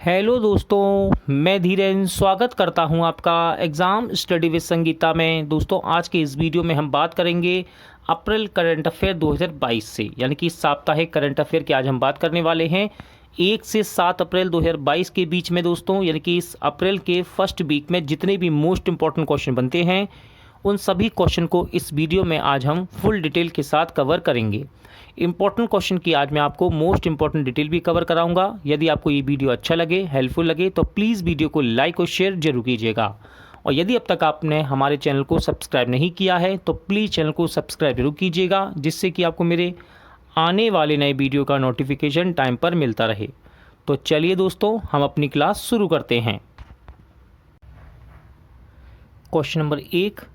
Hello दोस्तों, मैं धीरेन स्वागत करता हूं आपका एग्ज़ाम स्टडी विद संगीता में। दोस्तों, आज के इस वीडियो में हम बात करेंगे अप्रैल करंट अफेयर 2022 से, यानी कि साप्ताहिक करंट अफेयर की आज हम बात करने वाले हैं 1 से 7 अप्रैल 2022 के बीच में। दोस्तों, यानी कि इस अप्रैल के फर्स्ट वीक में जितने भी मोस्ट इंपॉर्टेंट क्वेश्चन बनते हैं उन सभी क्वेश्चन को इस वीडियो में आज हम फुल डिटेल के साथ कवर करेंगे। इंपॉर्टेंट क्वेश्चन की आज मैं आपको मोस्ट इंपॉर्टेंट डिटेल भी कवर कराऊंगा। यदि आपको ये वीडियो अच्छा लगे, हेल्पफुल लगे, तो प्लीज़ वीडियो को लाइक और शेयर जरूर कीजिएगा। और यदि अब तक आपने हमारे चैनल को सब्सक्राइब नहीं किया है तो प्लीज़ चैनल को सब्सक्राइब जरूर कीजिएगा, जिससे कि आपको मेरे आने वाले नए वीडियो का नोटिफिकेशन टाइम पर मिलता रहे। तो चलिए दोस्तों, हम अपनी क्लास शुरू करते हैं। क्वेश्चन नंबर 1,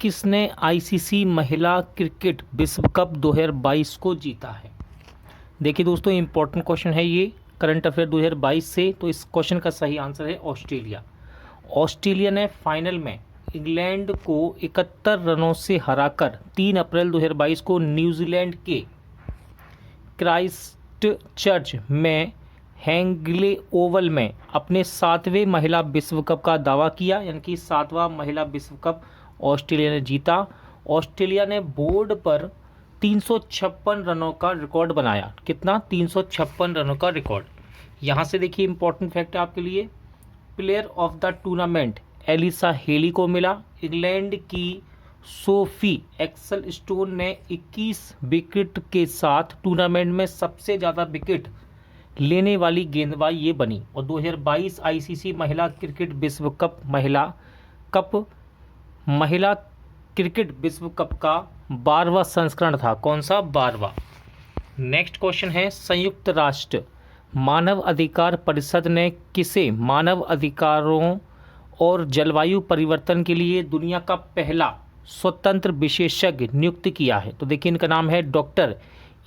किसने आईसीसी महिला क्रिकेट विश्व कप 2022 को जीता है? देखिए दोस्तों, इंपॉर्टेंट क्वेश्चन है ये करंट अफेयर 2022 से। तो इस क्वेश्चन का सही आंसर है ऑस्ट्रेलिया। ऑस्ट्रेलिया ने फाइनल में इंग्लैंड को 71 रनों से हराकर 3 अप्रैल 2022 को न्यूजीलैंड के क्राइस्टचर्च में हैंगले ओवल में अपने 7वें महिला विश्व कप का दावा किया, यानी कि 7वां महिला विश्व कप ऑस्ट्रेलिया ने जीता। ऑस्ट्रेलिया ने बोर्ड पर 356 रनों का रिकॉर्ड बनाया। कितना? 356 रनों का रिकॉर्ड। यहाँ से देखिए इंपॉर्टेंट फैक्ट आपके लिए, player of the tournament Alyssa Healy को मिला। इंग्लैंड की सोफी एक्सलस्टोन ने 21 विकेट के साथ टूर्नामेंट में सबसे ज़्यादा विकेट लेने वाली गेंदबाज ये बनी। और 2022 आईसीसी महिला क्रिकेट विश्व कप महिला क्रिकेट विश्व कप का 12वां संस्करण था। कौन सा? 12वां। नेक्स्ट क्वेश्चन है, संयुक्त राष्ट्र मानव अधिकार परिषद ने किसे मानव अधिकारों और जलवायु परिवर्तन के लिए दुनिया का पहला स्वतंत्र विशेषज्ञ नियुक्त किया है? तो देखिए, इनका नाम है doctor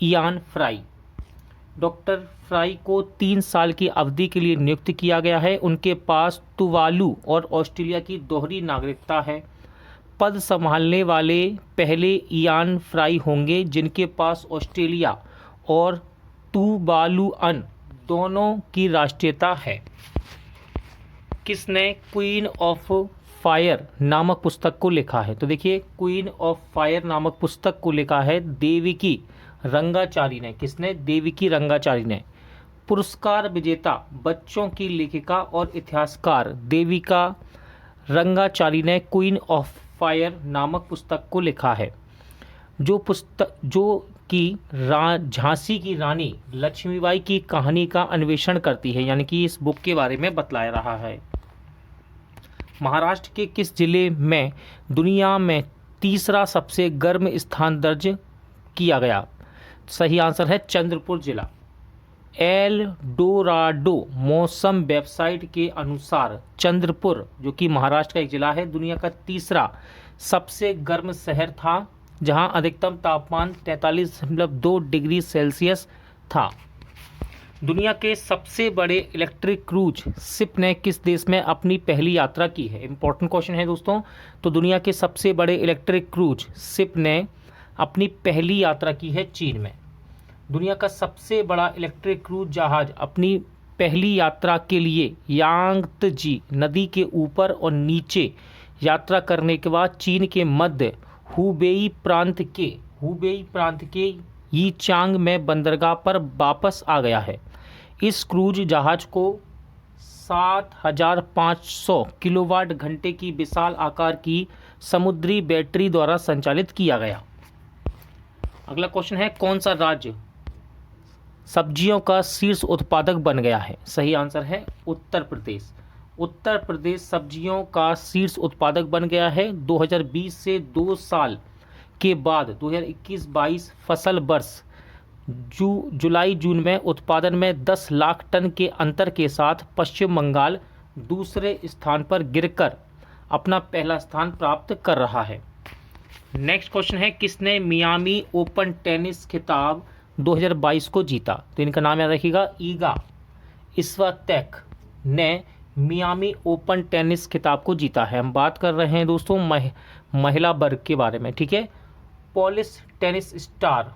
Ian fry. Doctor fry को 3 साल की अवधि के लिए नियुक्त किया गया है। उनके पास तुवालू और ऑस्ट्रेलिया की दोहरी नागरिकता है। पद संभालने वाले पहले इयान फ्राई होंगे जिनके पास ऑस्ट्रेलिया और तुवालुअन दोनों की राष्ट्रीयता है। किसने क्वीन ऑफ फायर नामक पुस्तक को लिखा है? तो देखिए, क्वीन ऑफ फायर नामक पुस्तक को लिखा है देविकी रंगाचारी ने। किसने? देविकी रंगाचारी ने। पुरस्कार विजेता बच्चों की लेखिका और इतिहासकार देविका रंगाचारी ने क्वीन ऑफ फायर नामक पुस्तक को लिखा है, जो कि झांसी की रानी लक्ष्मीबाई की कहानी का अन्वेषण करती है, यानी कि इस बुक के बारे में बतलाया रहा है। महाराष्ट्र के किस जिले में दुनिया में तीसरा सबसे गर्म स्थान दर्ज किया गया? सही आंसर है चंद्रपुर जिला। एल डोराडो मौसम वेबसाइट के अनुसार चंद्रपुर, जो कि महाराष्ट्र का एक जिला है, दुनिया का तीसरा सबसे गर्म शहर था, जहां अधिकतम तापमान 43.2 डिग्री सेल्सियस था। दुनिया के सबसे बड़े इलेक्ट्रिक क्रूज शिप ने किस देश में अपनी पहली यात्रा की है? इंपॉर्टेंट क्वेश्चन है दोस्तों। तो दुनिया के सबसे बड़े इलेक्ट्रिक क्रूज शिप ने अपनी पहली यात्रा की है चीन में। दुनिया का सबसे बड़ा इलेक्ट्रिक क्रूज जहाज अपनी पहली यात्रा के लिए यांगत्जी नदी के ऊपर और नीचे यात्रा करने के बाद चीन के मध्य हुबेई प्रांत के यीचांग में बंदरगाह पर वापस आ गया है। इस क्रूज जहाज को 7500 किलोवाट घंटे की विशाल आकार की समुद्री बैटरी द्वारा संचालित किया गया। अगला क्वेश्चन है, कौन सा राज्य सब्जियों का शीर्ष उत्पादक बन गया है? सही आंसर है उत्तर प्रदेश। उत्तर प्रदेश सब्जियों का शीर्ष उत्पादक बन गया है। 2020 से 2 साल के बाद 2021-22 फसल वर्ष जुलाई जून में उत्पादन में 10 लाख टन के अंतर के साथ पश्चिम बंगाल दूसरे स्थान पर गिरकर अपना पहला स्थान प्राप्त कर रहा है। नेक्स्ट क्वेश्चन है, किसने मियामी ओपन टेनिस खिताब 2022 को जीता? तो इनका नाम याद रखिएगा, ईगा स्वितेक ने मियामी ओपन टेनिस खिताब को जीता है। हम बात कर रहे हैं दोस्तों महिला वर्ग के बारे में, ठीक है। पोलिश टेनिस स्टार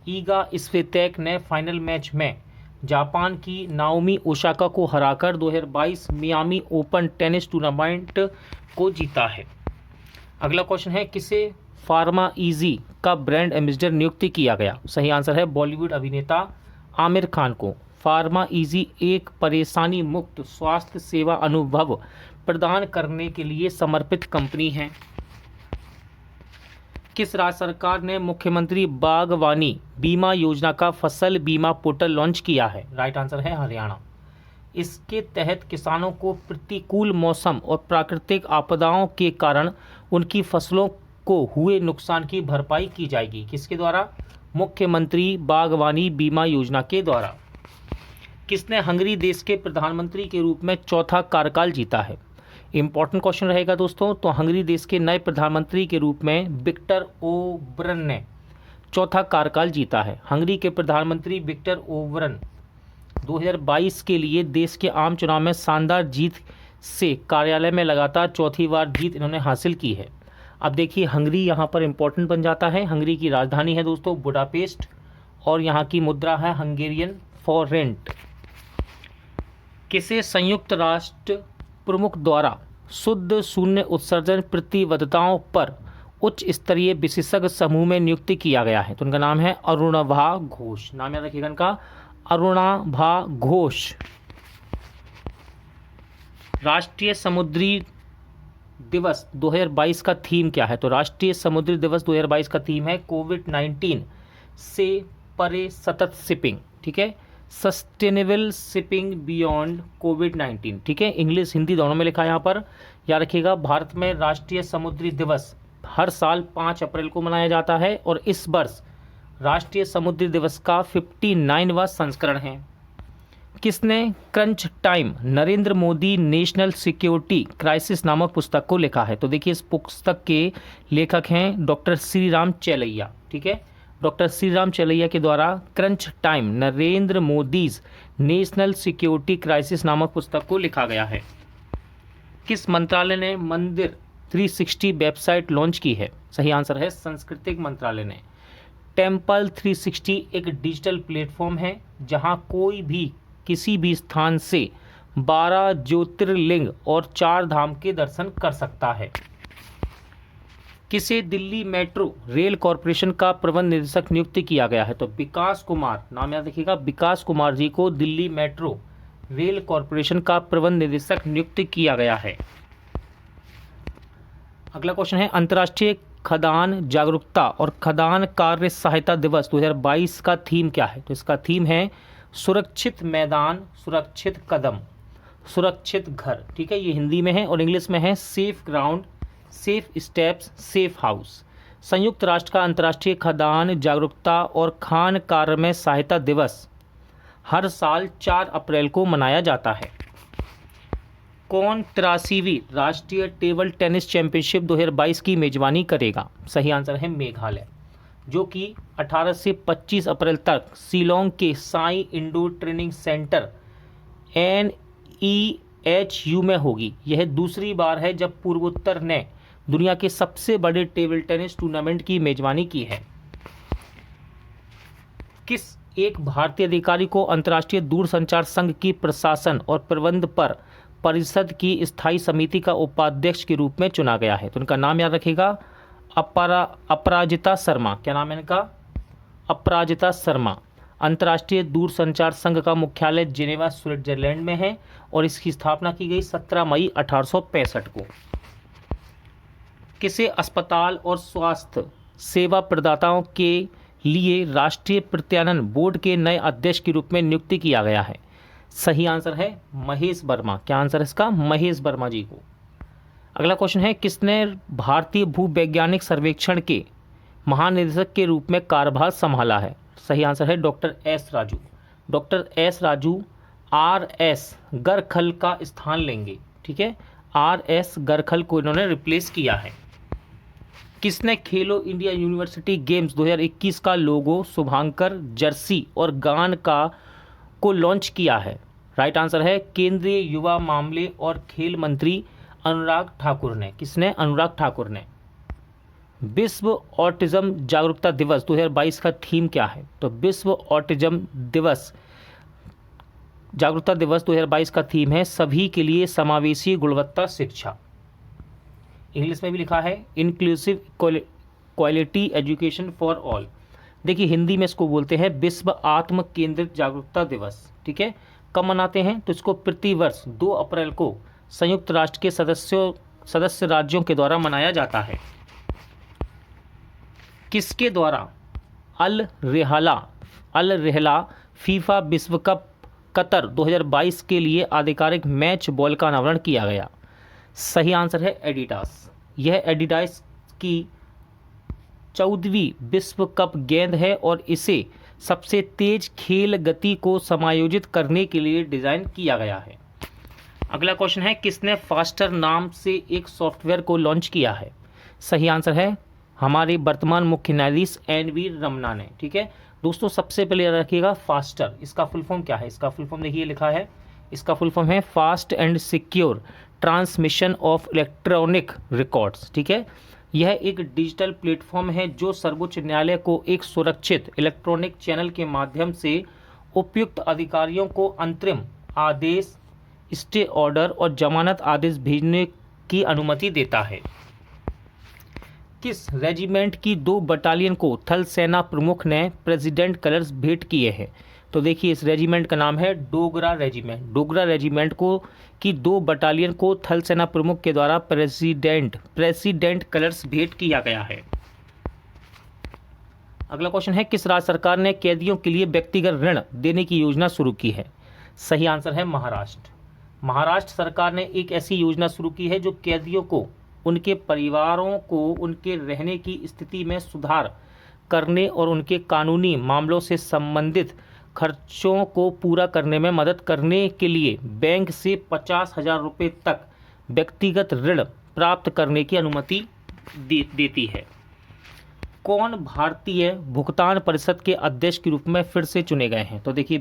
ईगा स्वितेक ने फाइनल मैच में जापान की नाओमी ओसाका को हराकर 2022 मियामी ओपन टेनिस टूर्नामेंट को जीता है। अगला क्वेश्चन है, किसे फार्मा इजी का ब्रांड एम्बेसडर नियुक्त किया गया? सही आंसर है बॉलीवुड अभिनेता आमिर खान को। फार्मा इजी एक परेशानी मुक्त स्वास्थ्य सेवा अनुभव प्रदान करने के लिए समर्पित कंपनी है। किस राज्य सरकार ने मुख्यमंत्री बागवानी बीमा योजना का फसल बीमा पोर्टल लॉन्च किया है? राइट आंसर है हरियाणा। इसके तहत किसानों को प्रतिकूल मौसम और प्राकृतिक आपदाओं के कारण उनकी फसलों को हुए नुकसान की भरपाई की जाएगी। किसके द्वारा? मुख्यमंत्री बागवानी बीमा योजना के द्वारा। किसने हंगरी देश के प्रधानमंत्री के रूप में चौथा कार्यकाल जीता है? इंपॉर्टेंट क्वेश्चन रहेगा दोस्तों। तो हंगरी देश के नए प्रधानमंत्री के रूप में विक्टर ओबरन ने चौथा कार्यकाल जीता है। हंगरी के प्रधानमंत्री विक्टर ओबरन 2022 के लिए देश के आम चुनाव में शानदार जीत से कार्यालय में लगातार चौथी बार जीत इन्होंने हासिल की है। अब देखिए हंगरी यहाँ पर इंपॉर्टेंट बन जाता है। हंगरी की राजधानी है दोस्तों बुडापेस्ट और यहाँ की मुद्रा है हंगेरियन फॉरेंट। किसे संयुक्त राष्ट्र प्रमुख द्वारा शुद्ध शून्य उत्सर्जन प्रतिबद्धताओं पर उच्च स्तरीय विशेषज्ञ समूह में नियुक्त किया गया है? तो उनका नाम है अरुणाभा घोष। नाम याद रखिएगा इनका, अरुणाभा घोष। राष्ट्रीय समुद्री दिवस 2022 का थीम क्या है? तो राष्ट्रीय समुद्री दिवस 2022 का थीम है कोविड-19 से परे सतत शिपिंग। ठीक है, सस्टेनेबल शिपिंग बियॉन्ड कोविड-19। ठीक है, इंग्लिश हिंदी दोनों में लिखा है यहाँ पर, याद रखिएगा। भारत में राष्ट्रीय समुद्री दिवस हर साल 5 अप्रैल को मनाया जाता है और इस वर्ष राष्ट्रीय समुद्री दिवस का 59वां संस्करण है। किसने crunch time Narendra Modi national security crisis नामक पुस्तक को लिखा है? तो देखिए इस पुस्तक के लेखक हैं डॉक्टर श्री राम चेलैया। ठीक है, डॉक्टर श्री राम चेलैया के द्वारा crunch time Narendra Modi's national security crisis नामक पुस्तक को लिखा गया है। किस मंत्रालय ने मंदिर 360 वेबसाइट लॉन्च की है? सही आंसर है सांस्कृतिक मंत्रालय ने। टेम्पल 360 एक डिजिटल प्लेटफॉर्म है जहां कोई भी किसी भी स्थान से 12 ज्योतिर्लिंग और 4 धाम के दर्शन कर सकता है। किसे दिल्ली मेट्रो रेल कॉरपोरेशन का प्रबंध निदेशक नियुक्त किया गया है? तो विकास कुमार, नाम याद रखिएगा, विकास कुमार जी को दिल्ली मेट्रो रेल कॉरपोरेशन का प्रबंध निदेशक नियुक्त किया गया है। अगला क्वेश्चन है, अंतर्राष्ट्रीय खदान जागरूकता और खदान कार्य सहायता दिवस 2022 का थीम क्या है? तो इसका थीम है सुरक्षित मैदान सुरक्षित कदम सुरक्षित घर। ठीक है, ये हिंदी में है और इंग्लिश में है safe ground safe steps safe house. संयुक्त राष्ट्र का अंतर्राष्ट्रीय खदान जागरूकता और खान कार्य में सहायता दिवस हर साल 4 अप्रैल को मनाया जाता है। कौन 83वीं राष्ट्रीय टेबल टेनिस चैंपियनशिप 2022 की मेजबानी करेगा? सही आंसर है मेघालय, जो कि 18 से 25 अप्रैल तक शिलोंग के Sai indoor training centre NEHU में होगी। यह दूसरी बार है जब पूर्वोत्तर ने दुनिया के सबसे बड़े टेबल टेनिस टूर्नामेंट की मेजबानी की है। किस एक भारतीय अधिकारी को अंतर्राष्ट्रीय दूरसंचार संघ की प्रशासन और प्रबंध पर परिषद की स्थायी समिति का उपाध्यक्ष के रूप में चुना गया है? तो उनका नाम याद रखिएगा, अपराजिता शर्मा। क्या नाम है इनका? अपराजिता शर्मा। अंतर्राष्ट्रीय दूरसंचार संघ का मुख्यालय जिनेवा स्विट्जरलैंड में है और इसकी स्थापना की गई 17 मई 1865 को। किसे अस्पताल और स्वास्थ्य सेवा प्रदाताओं के लिए राष्ट्रीय प्रत्यानन बोर्ड के नए अध्यक्ष के रूप में नियुक्त किया गया है? सही आंसर है महेश वर्मा। क्या आंसर है इसका? महेश वर्मा जी को। अगला क्वेश्चन है, किसने भारतीय भूवैज्ञानिक सर्वेक्षण के महानिदेशक के रूप में कार्यभार संभाला है? सही आंसर है doctor S Raju. Doctor S Raju RS गरखल का स्थान लेंगे। ठीक है, RS गरखल को इन्होंने रिप्लेस किया है। किसने खेलो इंडिया यूनिवर्सिटी गेम्स 2021 का लोगो, शुभांकर, जर्सी और गान को लॉन्च किया है? राइट आंसर है केंद्रीय युवा मामले और खेल मंत्री अनुराग ठाकुर ने। किसने? अनुराग ठाकुर ने। विश्व ऑटिज्म जागरूकता दिवस 2022 का थीम क्या है? तो विश्व ऑटिज्म दिवस जागरूकता दिवस 2022 का थीम है सभी के लिए समावेशी गुणवत्ता शिक्षा। इंग्लिश में भी लिखा है inclusive quality education for all. देखिए हिंदी में इसको बोलते हैं विश्व आत्म केंद्रित जागरूकता दिवस। ठीक है, कब मनाते हैं? तो इसको प्रतिवर्ष 2 अप्रैल को संयुक्त राष्ट्र के सदस्य राज्यों के द्वारा मनाया जाता है। किसके द्वारा? अल रेहला फीफा विश्व कप कतर 2022 के लिए आधिकारिक मैच बॉल का अनावरण किया गया। सही आंसर है एडिडास। यह एडिडास की 14वीं विश्व कप गेंद है और इसे सबसे तेज खेल गति को समायोजित करने के लिए डिज़ाइन किया गया है। अगला क्वेश्चन है किसने फास्टर नाम से एक सॉफ्टवेयर को लॉन्च किया है? सही आंसर है हमारे वर्तमान मुख्य न्यायाधीश NV रमन्ना ने। ठीक है दोस्तों, सबसे पहले याद रखिएगा फास्टर, इसका फुल फॉर्म क्या है? इसका फुल फॉर्म देखिए लिखा है, इसका फुल फॉर्म है fast and secure transmission of electronic records. ठीक है, यह एक डिजिटल प्लेटफॉर्म है जो सर्वोच्च न्यायालय को एक सुरक्षित इलेक्ट्रॉनिक चैनल के माध्यम से उपयुक्त अधिकारियों को अंतरिम आदेश, स्टे ऑर्डर और जमानत आदेश भेजने की अनुमति देता है। किस रेजिमेंट की 2 बटालियन को थल सेना प्रमुख ने प्रेसिडेंट कलर्स भेंट किए हैं? तो देखिए इस रेजिमेंट का नाम है डोगरा रेजिमेंट। डोगरा रेजिमेंट को की 2 बटालियन को थल सेना प्रमुख के द्वारा प्रेसिडेंट कलर्स भेंट किया गया है। अगला क्वेश्चन है किस राज्य सरकार ने कैदियों के लिए व्यक्तिगत ऋण देने की योजना शुरू की है? सही आंसर है महाराष्ट्र। महाराष्ट्र सरकार ने एक ऐसी योजना शुरू की है जो कैदियों को, उनके परिवारों को उनके रहने की स्थिति में सुधार करने और उनके कानूनी मामलों से संबंधित खर्चों को पूरा करने में मदद करने के लिए बैंक से 50,000 रुपये तक व्यक्तिगत ऋण प्राप्त करने की अनुमति देती है। कौन भारतीय भुगतान परिषद के अध्यक्ष के रूप में फिर से चुने गए हैं? तो देखिए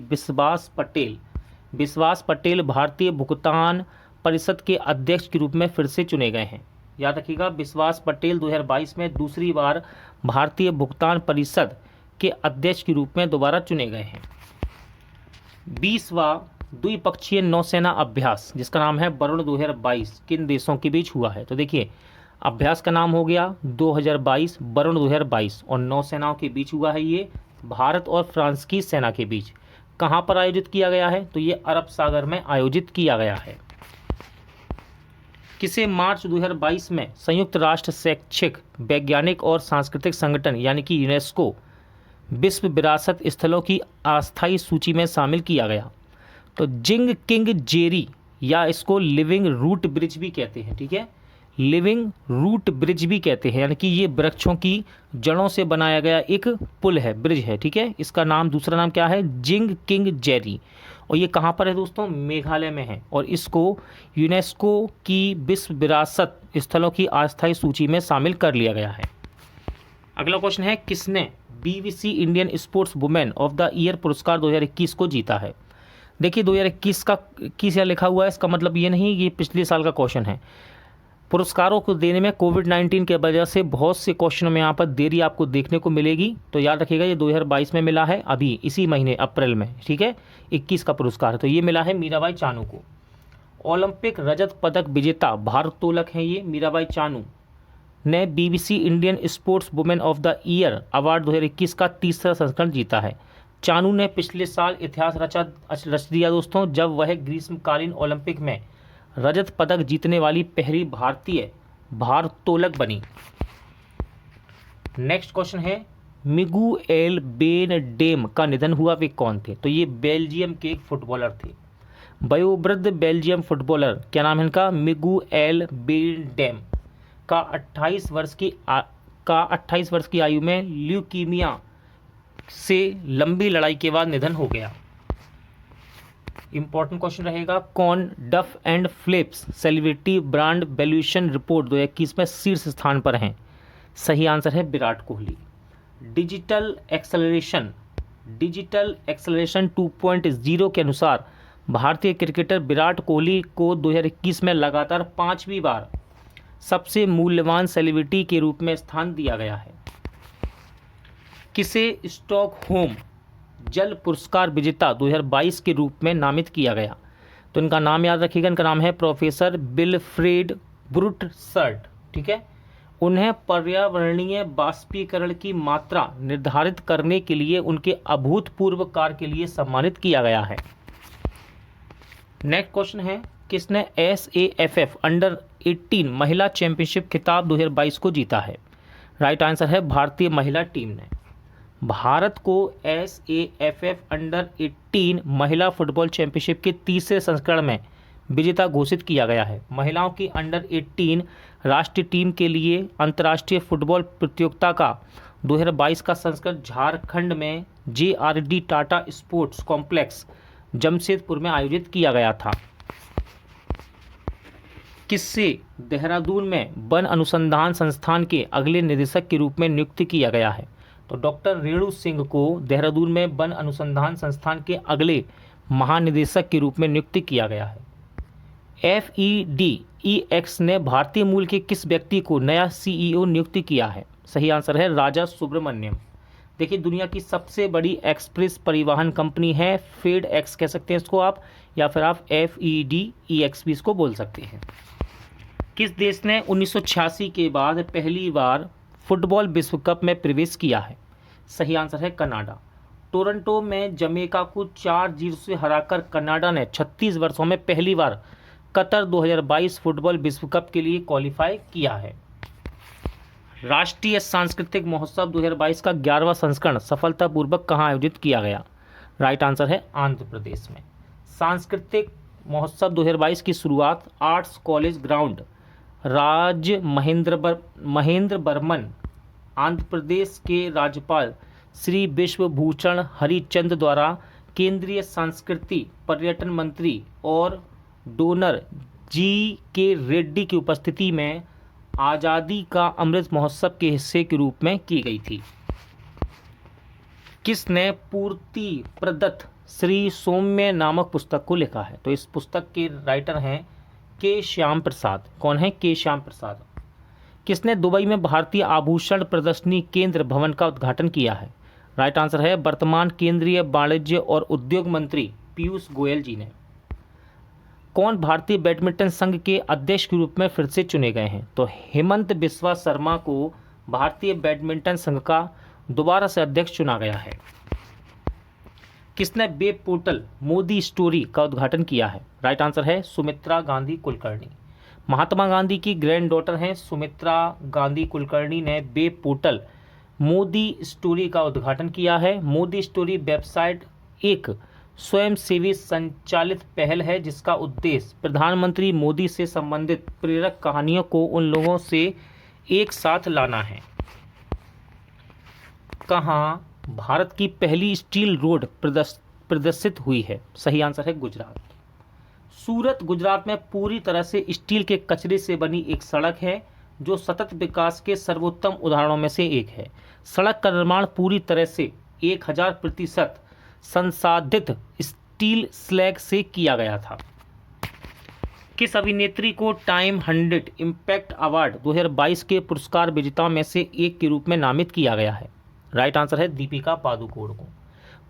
विश्वास पटेल भारतीय भुगतान परिषद के अध्यक्ष के रूप में फिर से चुने गए हैं। याद रखिएगा विश्वास पटेल 2022 में दूसरी बार भारतीय भुगतान परिषद के अध्यक्ष के रूप में दोबारा चुने गए हैं। 20वां द्विपक्षीय नौसेना अभ्यास जिसका नाम है वरुण 2022 किन देशों के बीच हुआ है? तो देखिए अभ्यास का नाम हो गया 2022 वरुण 2022 और नौसेनाओं के बीच हुआ है ये भारत और फ्रांस की सेना के बीच। कहाँ पर आयोजित किया गया है? तो ये अरब सागर में आयोजित किया गया है। किसे मार्च 2022 में संयुक्त राष्ट्र शैक्षिक, वैज्ञानिक और सांस्कृतिक संगठन यानी कि यूनेस्को विश्व विरासत स्थलों की अस्थायी सूची में शामिल किया गया? तो जिंग किंग जेरी या इसको लिविंग रूट ब्रिज भी कहते हैं। ठीक है, लिविंग रूट ब्रिज भी कहते हैं, यानी कि ये वृक्षों की जड़ों से बनाया गया एक पुल है, ब्रिज है। ठीक है, इसका नाम दूसरा नाम क्या है? जिंग किंग जेरी। और ये कहाँ पर है दोस्तों? मेघालय में है और इसको यूनेस्को की विश्व विरासत स्थलों की अस्थायी सूची में शामिल कर लिया गया है। अगला क्वेश्चन है किसने BBC Indian sports women of the year पुरस्कार 2021 को जीता है? देखिए 2021 का किस यहाँ लिखा हुआ है, इसका मतलब ये नहीं ये पिछले साल का क्वेश्चन है। पुरस्कारों को देने में कोविड-19 के वजह से बहुत से क्वेश्चनों में यहाँ पर देरी आपको देखने को मिलेगी, तो याद रखिएगा ये 2022 में मिला है, अभी इसी महीने अप्रैल में। ठीक है, 21 का पुरस्कार है, तो ये मिला है मीराबाई चानू को। ओलंपिक रजत पदक विजेता भारोत्तोलक हैं ये मीराबाई चानू ने BBC Indian sports women of the year award 2021 का 3रा संस्करण जीता है। चानू ने पिछले साल इतिहास रच दिया दोस्तों, जब वह ग्रीष्मकालीन ओलंपिक में रजत पदक जीतने वाली पहली भारतीय भारोत्तोलक बनी। नेक्स्ट क्वेश्चन है मिगुएल बेन डेम का निधन हुआ, वे कौन थे? तो ये बेल्जियम के एक फुटबॉलर थे, वयोवृद्ध बेल्जियम फुटबॉलर, क्या नाम है इनका? मिगुएल बेन डेम का 28 वर्ष की आयु में ल्यूकीमिया से लंबी लड़ाई के बाद निधन हो गया। इंपॉर्टेंट क्वेश्चन रहेगा कौन Duff and Phelps celebrity brand valuation report 2021 में शीर्ष स्थान पर हैं? सही आंसर है विराट कोहली। डिजिटल एक्सेलरेशन 2.0 के अनुसार भारतीय क्रिकेटर विराट कोहली को 2021 में लगातार 5वीं बार सबसे मूल्यवान सेलिब्रिटी के रूप में स्थान दिया गया है। किसे स्टॉकहोम जल पुरस्कार विजेता 2022 के रूप में नामित किया गया? तो इनका नाम याद रखिएगा, इनका नाम है प्रोफेसर विल्फ्रेड ब्रूटसर्ट। ठीक है। उन्हें पर्यावरणीय बाष्पीकरण की मात्रा निर्धारित करने के लिए उनके अभूतपूर्व कार्य के लिए सम्मानित किया गया है। नेक्स्ट क्वेश्चन है, किसने SAFF अंडर 18 महिला चैंपियनशिप खिताब 2022 को जीता है? राइट आंसर है भारतीय महिला टीम ने। भारत को SAFF अंडर 18 महिला फुटबॉल चैंपियनशिप के तीसरे संस्करण में विजेता घोषित किया गया है। महिलाओं की अंडर 18 राष्ट्रीय टीम के लिए अंतर्राष्ट्रीय फुटबॉल प्रतियोगिता का 2022 का संस्करण झारखंड में JRD Tata sports complex Jamshedpur में आयोजित किया गया था। किससे देहरादून में वन अनुसंधान संस्थान के अगले निदेशक के रूप में नियुक्त किया गया है? तो डॉक्टर रेणु सिंह को देहरादून में वन अनुसंधान संस्थान के अगले महानिदेशक के रूप में नियुक्त किया गया है। FEDEX ने भारतीय मूल के किस व्यक्ति को नया CEO नियुक्त किया है? सही आंसर है राजा सुब्रमण्यम। देखिए, दुनिया की सबसे बड़ी एक्सप्रेस परिवहन कंपनी है FedEx कह सकते हैं इसको आप, या फिर आप FEDEX भी इसको बोल सकते हैं। किस देश ने 1986 के बाद पहली बार फुटबॉल विश्व कप में प्रवेश किया है? सही आंसर है कनाडा। टोरंटो में जमैका को 4-0 से हराकर कनाडा ने 36 वर्षों में पहली बार कतर 2022 फुटबॉल विश्व कप के लिए क्वालिफाई किया है। राष्ट्रीय सांस्कृतिक महोत्सव 2022 का 11वां संस्करण सफलतापूर्वक कहाँ आयोजित किया गया? राइट आंसर है आंध्र प्रदेश में। सांस्कृतिक महोत्सव 2022 की शुरुआत आर्ट्स कॉलेज ग्राउंड राज महेंद्र बर्मन आंध्र प्रदेश के राज्यपाल श्री विश्वभूषण हरिचंद द्वारा केंद्रीय संस्कृति पर्यटन मंत्री और डोनर GK रेड्डी की उपस्थिति में आज़ादी का अमृत महोत्सव के हिस्से के रूप में की गई थी। किसने पूर्ति प्रदत्त श्री सौम्य नामक पुस्तक को लिखा है? तो इस पुस्तक के राइटर हैं के श्याम प्रसाद। कौन है? के श्याम प्रसाद। किसने दुबई में भारतीय आभूषण प्रदर्शनी केंद्र भवन का उद्घाटन किया है? राइट आंसर है वर्तमान केंद्रीय वाणिज्य और उद्योग मंत्री पीयूष गोयल जी ने। कौन भारतीय बैडमिंटन संघ के अध्यक्ष के रूप में फिर से चुने गए हैं? तो हेमंत बिस्वा शर्मा को भारतीय बैडमिंटन संघ का दोबारा से अध्यक्ष चुना गया है। किसने वेब पोर्टल मोदी स्टोरी का उद्घाटन किया है? राइट आंसर है सुमित्रा गांधी कुलकर्णी। महात्मा गांधी की ग्रैंड डॉटर हैं सुमित्रा गांधी कुलकर्णी ने वेब पोर्टल मोदी स्टोरी का उद्घाटन किया है। मोदी स्टोरी वेबसाइट एक स्वयंसेवी संचालित पहल है जिसका उद्देश्य प्रधानमंत्री मोदी से संबंधित प्रेरक कहानियों को उन लोगों से एक साथ लाना है। कहाँ भारत की पहली स्टील रोड प्रदर्शित हुई है? सही आंसर है गुजरात। सूरत गुजरात में पूरी तरह से स्टील के कचरे से बनी एक सड़क है जो सतत विकास के सर्वोत्तम उदाहरणों में से एक है। सड़क का निर्माण पूरी तरह से 1000% संसाधित स्टील स्लैग से किया गया था। किस अभिनेत्री को टाइम 100 इम्पैक्ट अवार्ड 2022 के पुरस्कार विजेताओं में से एक के रूप में नामित किया गया है? राइट आंसर है दीपिका पादुकोण को।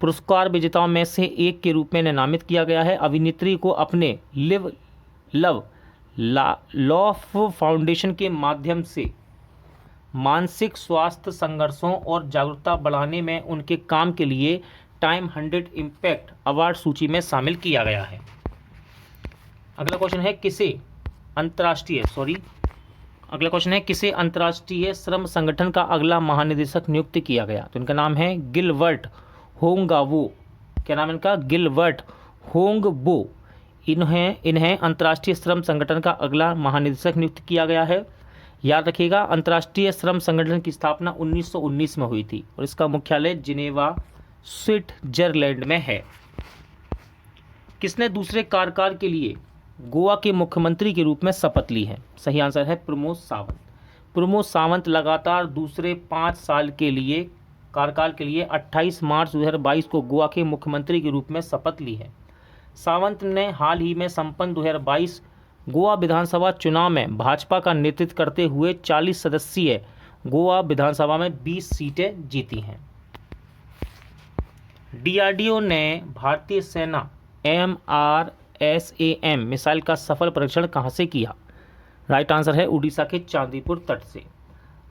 पुरस्कार विजेताओं में से एक के रूप में नामित किया गया है। अभिनेत्री को अपने लिव लव लॉफ फाउंडेशन के माध्यम से मानसिक स्वास्थ्य संघर्षों और जागरूकता बढ़ाने में उनके काम के लिए टाइम 100 इम्पैक्ट अवार्ड सूची में शामिल किया गया है। अगला क्वेश्चन है किसे अंतर्राष्ट्रीय श्रम संगठन का अगला महानिदेशक नियुक्त किया गया? तो इनका नाम है गिलबर्ट होंगावो। क्या नाम है इनका? Gilbert Houngbo. इन्हें अंतर्राष्ट्रीय श्रम संगठन का अगला महानिदेशक नियुक्त किया गया है। याद रखिएगा, अंतर्राष्ट्रीय श्रम संगठन की स्थापना 1919 में हुई थी और इसका मुख्यालय जिनेवा स्विट्जरलैंड में है। किसने दूसरे कार्यकाल के लिए गोवा के मुख्यमंत्री के रूप में शपथ ली है? सही आंसर है प्रमोद सावंत। प्रमोद सावंत लगातार दूसरे 5 साल के लिए कार्यकाल के लिए 28 मार्च 2022 को गोवा के मुख्यमंत्री के रूप में शपथ ली है। सावंत ने हाल ही में संपन्न 2022 गोवा विधानसभा चुनाव में भाजपा का नेतृत्व करते हुए 40 सदस्यीय गोवा विधानसभा में 20 सीटें जीती हैं। डीआरडीओ ने भारतीय सेना MRSAM मिसाइल का सफल परीक्षण कहाँ से किया? राइट आंसर है उड़ीसा के चांदीपुर तट से।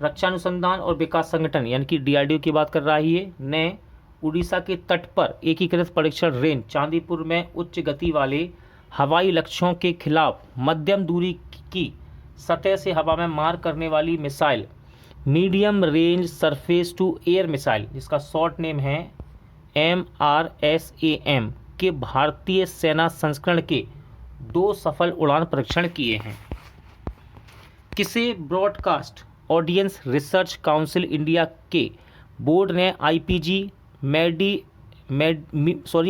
रक्षा अनुसंधान और विकास संगठन यानी कि डीआरडीओ की बात कर रहा है ये, ने उड़ीसा के तट पर एकीकृत परीक्षण रेंज चांदीपुर में उच्च गति वाले हवाई लक्ष्यों के खिलाफ मध्यम दूरी की सतह से हवा में मार करने वाली missile medium range surface to air missile, जिसका शॉर्ट नेम है MRSAM, के भारतीय सेना संस्करण के 2 सफल उड़ान परीक्षण किए हैं। किसे broadcast audience research council India के बोर्ड ने IPG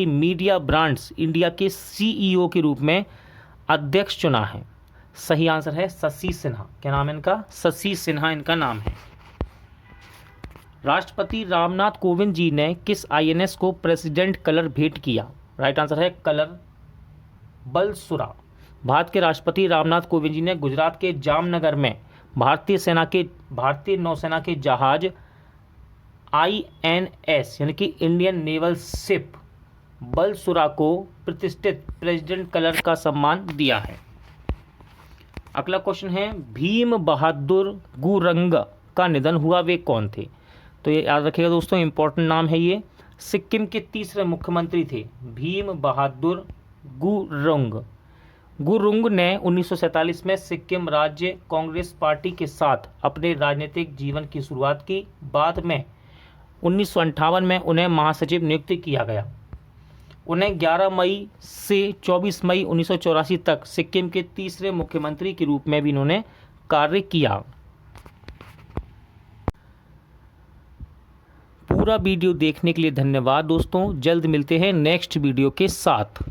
मीडिया ब्रांड्स इंडिया के CEO के रूप में अध्यक्ष चुना है? सही आंसर है शशि सिन्हा। क्या नाम है इनका? शशि सिन्हा इनका नाम है। राष्ट्रपति रामनाथ कोविंद जी ने किस INS को प्रेसिडेंट कलर भेंट किया? राइट आंसर है कलर बलसुरा। भारत के राष्ट्रपति रामनाथ कोविंद जी ने गुजरात के जामनगर में भारतीय नौसेना के जहाज INS यानी कि इंडियन नेवल शिप बलसुरा को प्रतिष्ठित प्रेसिडेंट कलर का सम्मान दिया है। अगला क्वेश्चन है, भीम बहादुर गुरंग का निधन हुआ, वे कौन थे? तो ये याद रखिएगा दोस्तों, इंपॉर्टेंट नाम है ये। सिक्किम के तीसरे मुख्यमंत्री थे भीम बहादुर गुरुंग। गुरुंग ने 1947 में सिक्किम राज्य कांग्रेस पार्टी के साथ अपने राजनीतिक जीवन की शुरुआत की। बाद में 1958 में उन्हें महासचिव नियुक्त किया गया। उन्हें 11 मई से 24 मई 1984 तक सिक्किम के तीसरे मुख्यमंत्री के रूप में भी इन्होंने कार्य किया। पूरा वीडियो देखने के लिए धन्यवाद दोस्तों। जल्द मिलते हैं नेक्स्ट वीडियो के साथ।